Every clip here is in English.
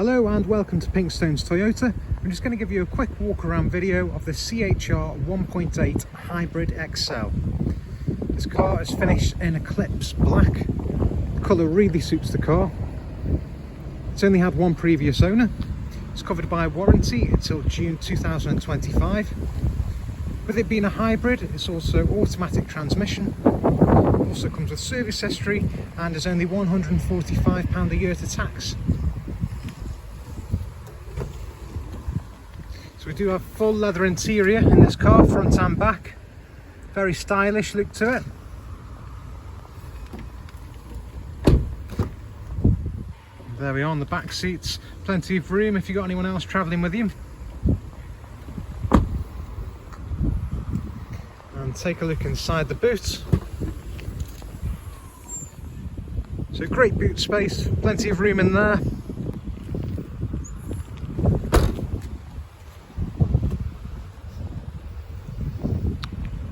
Hello and welcome to Pinkstone's Toyota. I'm just going to give you a quick walk around video of the CHR 1.8 Hybrid XL. This car is finished in Eclipse Black. The colour really suits the car. It's only had one previous owner. It's covered by warranty until June 2025. With it being a hybrid, it's also automatic transmission. It also comes with service history and is only £145 a year to tax. So we do have full leather interior in this car, front and back. Very stylish look to it. There we are on the back seats. Plenty of room if you've got anyone else travelling with you. And take a look inside the boot. So great boot space, plenty of room in there.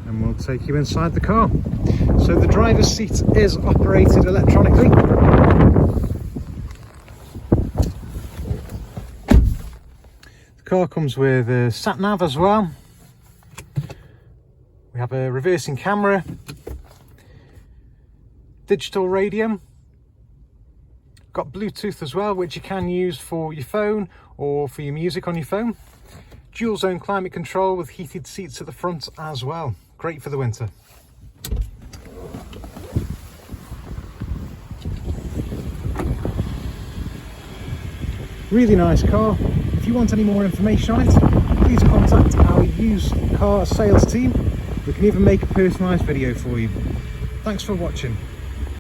And we'll take you inside the car. So the driver's seat is operated electronically. The car comes with a sat nav as well. We have a reversing camera, digital radio, got Bluetooth as well, which you can use for your phone or for your music on your phone. Dual zone climate control with heated seats at the front as well. Great for the winter. Really nice car. If you want any more information on it, please contact our used car sales team. We can even make a personalised video for you. Thanks for watching.